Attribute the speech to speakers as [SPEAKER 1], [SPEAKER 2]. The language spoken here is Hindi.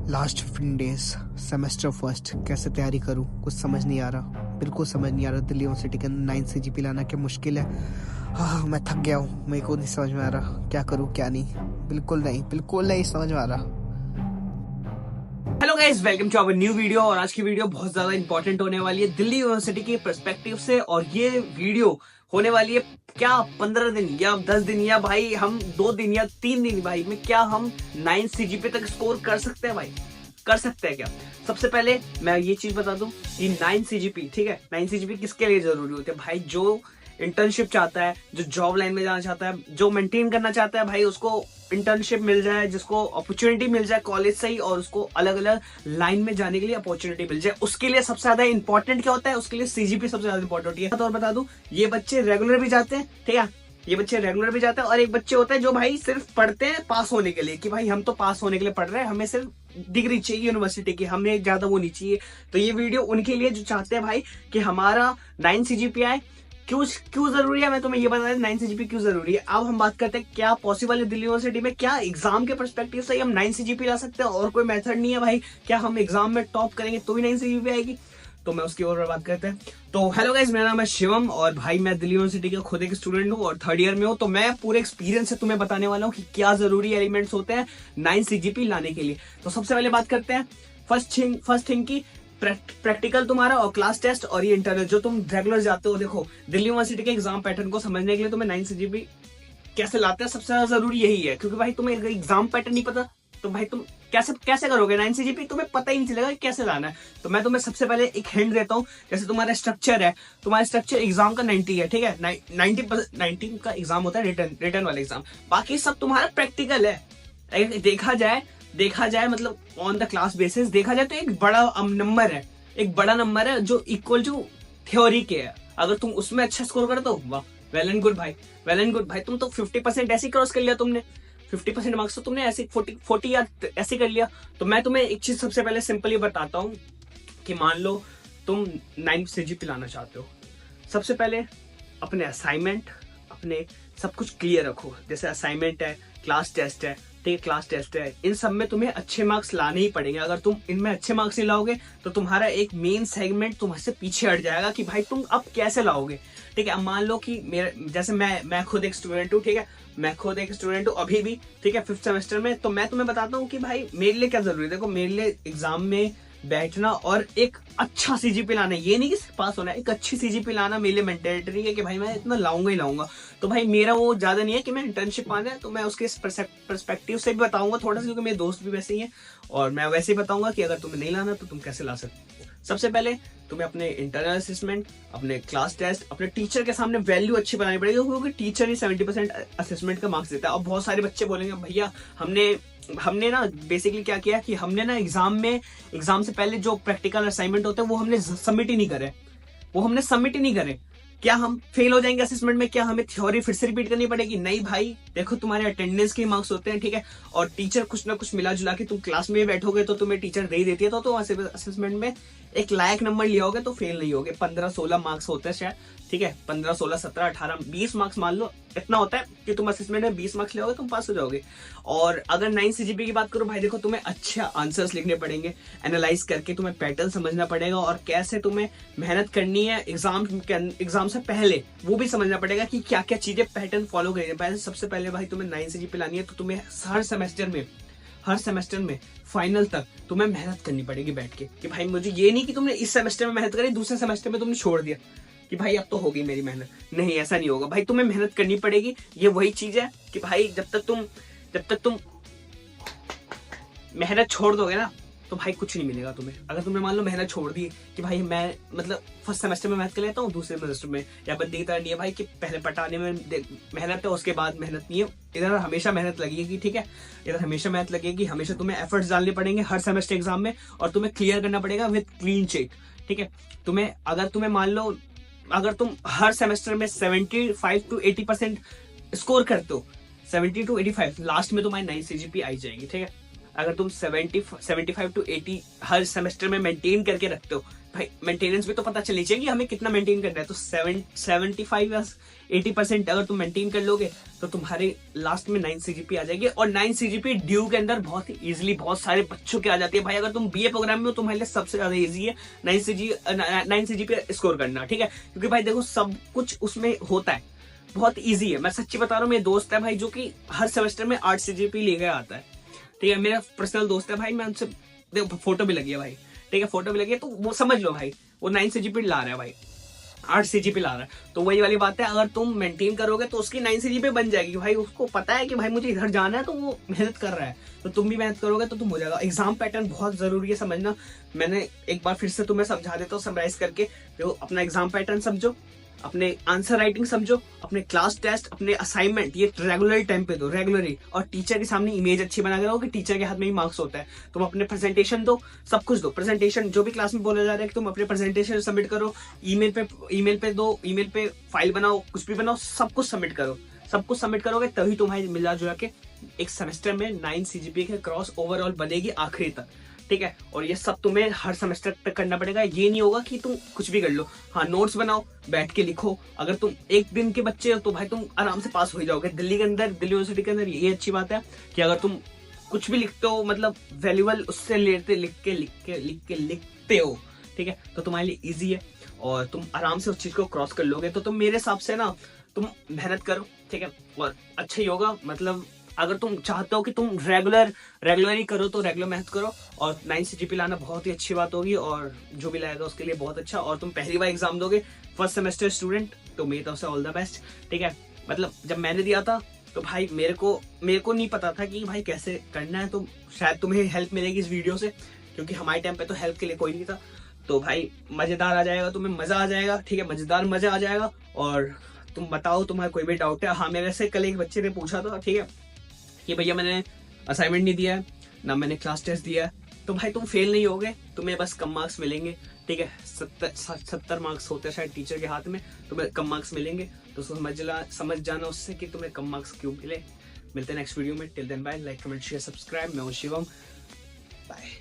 [SPEAKER 1] लास्ट 15 डेज सेमेस्टर फर्स्ट कैसे तैयारी करूं, कुछ समझ नहीं आ रहा, बिल्कुल समझ नहीं आ रहा। दिल्ली यूनिवर्सिटी के 9 CGP लाना क्या मुश्किल है। मैं थक गया हूँ, मेरे को नहीं समझ में आ रहा क्या करूं क्या नहीं। बिल्कुल नहीं समझ में आ रहा।
[SPEAKER 2] Hello guys, welcome to our new video. और आज की वीडियो बहुत ज्यादा इंपॉर्टेंट होने वाली है दिल्ली यूनिवर्सिटी के पर्सपेक्टिव से। और ये वीडियो होने वाली है क्या 15 दिन या 10 दिन या भाई हम 2 दिन या 3 दिन भाई में क्या हम 9 CGP तक स्कोर कर सकते हैं भाई, कर सकते हैं क्या। सबसे पहले मैं ये चीज बता दूं कि 9 CGP, ठीक है, 9 CGP किसके लिए जरूरी होते हैं भाई? जो इंटर्नशिप चाहता है, जो जॉब लाइन में जाना चाहता है, जो मेंटेन करना चाहता है भाई, उसको इंटर्नशिप मिल जाए, जिसको अपॉर्चुनिटी मिल जाए कॉलेज से ही और उसको अलग अलग लाइन में जाने के लिए अपॉर्चुनिटी मिल जाए, उसके लिए सबसे ज्यादा इंपॉर्टेंट क्या होता है? उसके लिए CGP सबसे ज्यादा इंपॉर्टेंट होती है। और बता दूं, ये बच्चे रेगुलर भी जाते हैं, ठीक है, ये बच्चे रेगुलर भी जाते हैं। और एक बच्चे होते हैं जो भाई सिर्फ पढ़ते हैं पास होने के लिए, कि भाई हम तो पास होने के लिए पढ़ रहे हैं, हमें सिर्फ डिग्री चाहिए यूनिवर्सिटी की, हमें ज्यादा वो नहीं चाहिए। तो ये वीडियो उनके लिए जो चाहते हैं भाई कि हमारा 9 CGP आए। क्यों जरूरी है, मैं तुम्हें ये बता दें 9 CGP क्यों जरूरी है। अब हम बात करते हैं क्या पॉसिबल है दिल्ली यूनिवर्सिटी में, क्या एग्जाम के पर्सपेक्टिव से हम 9 CGP ला सकते हैं और कोई मेथड नहीं है भाई। क्या हम एग्जाम में टॉप करेंगे तो भी 9 CGP आएगी? तो मैं उसकी ओर बात करते हैं। तो हेलो गाइस, मेरा नाम है शिवम और भाई मैं दिल्ली यूनिवर्सिटी का खुद एक स्टूडेंट हूँ और 3rd ईयर में हूँ। तो मैं पूरे एक्सपीरियंस से तुम्हें बताने वाला हूँ कि क्या जरूरी एलिमेंट्स होते हैं 9 CGP लाने के लिए। तो सबसे पहले बात करते हैं फर्स्ट थिंग की प्रैक्टिकल तुम्हारा और क्लास टेस्ट और ये इंटरनल जो तुम रेगुलर जाते हो। देखो, दिल्ली यूनिवर्सिटी के एग्जाम पैटर्न को समझने के लिए तुम्हें 9 CGP कैसे लाते हैं सबसे ज्यादा जरूरी यही है, क्योंकि भाई तुम्हें एग्जाम पैटर्न नहीं पता तो भाई तुम कैसे करोगे 9 CGP? तुम्हें पता ही नहीं चलेगा कैसे लाना है। तो मैं तुम्हें सबसे पहले एक हिंट देता हूँ। जैसे तुम्हारा स्ट्रक्चर है, तुम्हारा स्ट्रक्चर एग्जाम का 90 है, ठीक है, 90 का एग्जाम होता है, रिटर्न वाला एग्जाम। बाकी सब तुम्हारा प्रैक्टिकल है। देखा जाए मतलब ऑन द क्लास बेसिस देखा जाए तो एक बड़ा नंबर है जो इक्वल टू थ्योरी के है। अगर तुम उसमें अच्छा स्कोर कर दो, वाह, वेल एंड गुड भाई। तुम तो 50% ऐसे क्रॉस कर लिया तुमने, 50% मार्क्स तो तुमने ऐसे 40 या ऐसे कर लिया। तो मैं तुम्हें एक चीज सबसे पहले सिंपली बताता हूँ कि मान लो तुम 9 CGP लाना चाहते हो। सबसे पहले अपने असाइनमेंट, अपने सब कुछ क्लियर रखो। जैसे असाइनमेंट है, क्लास टेस्ट है, ठीक है, क्लास टेस्ट है, इन सब में तुम्हें अच्छे मार्क्स लाने ही पड़ेंगे। अगर तुम इनमें अच्छे मार्क्स नहीं लाओगे तो तुम्हारा एक मेन सेगमेंट तुम्हारे पीछे हट जाएगा कि भाई तुम अब कैसे लाओगे, ठीक है। अब मान लो कि जैसे मैं खुद एक स्टूडेंट हूँ, ठीक है, मैं खुद एक स्टूडेंट हूँ अभी भी, ठीक है, 5th सेमेस्टर में। तो मैं तुम्हें बताता हूँ कि भाई मेरे लिए क्या जरूरी है। देखो, मेरे लिए एग्जाम में बैठना और एक अच्छा CGP लाना, ये नहीं कि पास होना है, एक अच्छी CGP लाना मेरे लिए मैंडेटरी है कि भाई मैं इतना लाऊंगा ही लाऊंगा। तो भाई मेरा वो ज्यादा नहीं है कि मैं इंटर्नशिप आना है, तो मैं उसके पर्सपेक्टिव से भी बताऊंगा थोड़ा सा, क्योंकि मेरे दोस्त भी वैसे ही हैं। और मैं वैसे ही बताऊंगा कि अगर तुम्हें नहीं लाना तो तुम कैसे ला सकते हो। सबसे पहले तुम्हें अपने इंटरनल असेसमेंट, अपने क्लास टेस्ट, अपने टीचर के सामने वैल्यू अच्छी बनानी पड़ेगी, क्योंकि टीचर ही 70% असेसमेंट का मार्क्स देता है। और बहुत सारे बच्चे बोलेंगे भैया हमने ना बेसिकली क्या किया कि हमने ना एग्जाम से पहले जो प्रैक्टिकल असाइनमेंट होते हैं वो हमने सबमिट ही नहीं करे। क्या हम फेल हो जाएंगे असेसमेंट में? क्या हमें थ्योरी फिर से रिपीट करनी पड़ेगी? नहीं भाई, देखो तुम्हारे अटेंडेंस के मार्क्स होते हैं, ठीक है, और टीचर कुछ ना कुछ मिला जुला के तुम क्लास में बैठोगे तो तुम्हें टीचर दे ही देती है। तो असेसमेंट में एक लायक नंबर लिया होगे तो फेल नहीं होगे। 15-16 मार्क्स होते हैं शायद, ठीक है, 15, 16, 17, 18, 20 मार्क्स मान लो, इतना होता है कि तुम असेसमेंट में 20 मार्क्स ले तुम पास हो जाओगे। और अगर 9 CGP की बात करो भाई, देखो तुम्हें अच्छे आंसर्स लिखने पड़ेंगे, एनालाइज करके तुम्हें पैटर्न समझना पड़ेगा और कैसे तुम्हें मेहनत करनी है एग्जाम से पहले वो भी समझना पड़ेगा कि क्या क्या चीजें पैटर्न फॉलो करेंगे। सबसे पहले भाई तुम्हें 9 CGP लानी है तो तुम्हें हर सेमेस्टर में फाइनल तक तुम्हें मेहनत करनी पड़ेगी बैठ के, कि भाई मुझे ये नहीं कि तुमने इस सेमेस्टर में मेहनत करी, दूसरे सेमेस्टर में तुमने छोड़ दिया कि भाई अब तो होगी मेरी मेहनत। नहीं, ऐसा नहीं होगा भाई, तुम्हें मेहनत करनी पड़ेगी। ये वही चीज है कि भाई जब तक तुम मेहनत छोड़ दोगे ना तो भाई कुछ नहीं मिलेगा तुम्हें। अगर तुमने मान लो मेहनत छोड़ दी कि भाई मैं मतलब फर्स्ट सेमेस्टर में मेहनत कर लेता हूँ, दूसरे सेमेस्टर में, या बंदी की तरह नहीं है भाई कि पहले पटाने में मेहनत है उसके बाद मेहनत नहीं है। इधर हमेशा मेहनत लगेगी, ठीक है, इधर हमेशा मेहनत लगेगी, हमेशा तुम्हें एफर्ट्स डालने पड़ेंगे हर सेमेस्टर एग्जाम में और तुम्हें क्लियर करना पड़ेगा विद क्लीन चिट, ठीक है। अगर तुम हर सेमेस्टर में 75 to 80% स्कोर करते हो, 70 to 85, लास्ट में तुम्हारी 9 CGP आई जाएगी, ठीक है। अगर तुम 75 to 80 हर सेमेस्टर में मेंटेन करके रखते हो, भाई मेंटेनेंस भी तो पता चलनी चाहिए कि हमें कितना मेंटेन करना है। तो 75 या 80% अगर तुम मेंटेन कर लोगे तो तुम्हारे लास्ट में 9 CGP आ जाएगी। और 9 CGP ड्यू के अंदर बहुत ही इजिली बहुत सारे बच्चों के आ जाती है भाई। अगर तुम BA प्रोग्राम में हो तुम्हारे लिए सबसे ज्यादा इजी है 9 CGP स्कोर करना, ठीक है। क्योंकि भाई देखो सब कुछ उसमें होता है, बहुत इजी है। मैं सच्ची बता रहा हूँ, मेरे दोस्त है भाई जो कि हर सेमेस्टर में 8 CGP लेके आता है, ठीक है। मेरा पर्सनल दोस्त है भाई, मैं उनसे देखो फोटो भी लगी है भाई, ठीक है, फोटो भी लगी है। तो वो समझ लो भाई वो 9 CGP ला रहा है भाई, 8 CGP ला रहा है। तो वही वाली बात है, अगर तुम मेंटेन करोगे तो उसकी 9 CGP बन जाएगी भाई। उसको पता है कि भाई मुझे इधर जाना है, तो वो मेहनत कर रहा है। तो तुम भी मेहनत करोगे तो तुम हो जाएगा। एग्जाम पैटर्न बहुत जरूरी है समझना। मैंने एक बार फिर से तुम्हें समझा देता हूँ समराइज करके। देखो अपना एग्जाम पैटर्न समझो, अपने आंसर राइटिंग समझो, अपने क्लास टेस्ट, अपने असाइनमेंट ये रेगुलर टाइम पे दो, रेगुलरली। और टीचर के सामने इमेज अच्छी बना के रहो कि टीचर के हाथ में ही मार्क्स होता है। तुम अपने प्रेजेंटेशन दो, सब कुछ दो। प्रेजेंटेशन जो भी क्लास में बोला जा रहा है कि तुम अपने प्रेजेंटेशन सबमिट करो, ईमेल पे दो, ईमेल पे फाइल बनाओ, कुछ भी बनाओ, सब कुछ सबमिट करो। सब कुछ सबमिट करोगे तभी तुम्हारी मिला जुला के एक सेमेस्टर में 9 CGP के क्रॉस ओवरऑल बनेगी आखिरी तक, ठीक है। और ये सब तुम्हें हर सेमेस्टर तक करना पड़ेगा। ये नहीं होगा कि तुम कुछ भी कर लो। हाँ नोट्स बनाओ, बैठ के लिखो। अगर तुम एक दिन के बच्चे हो तो भाई तुम आराम से पास हो जाओगे। दिल्ली के अंदर, दिल्ली यूनिवर्सिटी के अंदर ये अच्छी बात है कि अगर तुम कुछ भी लिखते हो, मतलब वैल्यूबल उससे लेते लिखते हो, ठीक है, तो तुम्हारे लिए ईजी है और तुम आराम से उस चीज को क्रॉस कर लोगे। तो तुम मेरे हिसाब से ना तुम मेहनत करो, ठीक है, और अच्छा ही होगा। मतलब अगर तुम चाहते हो कि तुम रेगुलर ही करो तो रेगुलर मेहनत करो। और 9 CGP लाना बहुत ही अच्छी बात होगी और जो भी लाएगा उसके लिए बहुत अच्छा। और तुम पहली बार एग्जाम दोगे, फर्स्ट सेमेस्टर स्टूडेंट, तो मेरी तरफ से ऑल द बेस्ट, ठीक है। मतलब जब मैंने दिया था तो भाई मेरे को नहीं पता था कि भाई कैसे करना है। तो शायद तुम्हें हेल्प मिलेगी इस वीडियो से, क्योंकि हमारे टाइम पे तो हेल्प के लिए कोई नहीं था। तो भाई मजेदार आ जाएगा, तुम्हें मजा आ जाएगा, ठीक है, मजेदार मजा आ जाएगा। और तुम बताओ तुम्हारा कोई भी डाउट है। हाँ मेरे से कल एक बच्चे ने पूछा था, ठीक है, कि भैया मैंने असाइनमेंट नहीं दिया है ना मैंने क्लास टेस्ट दिया है। तो भाई तुम फेल नहीं होगे, तुम्हें बस कम मार्क्स मिलेंगे, ठीक है। 70 मार्क्स होते हैं शायद टीचर के हाथ में, तुम्हें कम मार्क्स मिलेंगे। तो समझ जाना उससे कि तुम्हें कम मार्क्स क्यों मिले। मिलते हैं नेक्स्ट वीडियो में। Till then bye, like comment share subscribe. मैं हूं शिवम, बाय।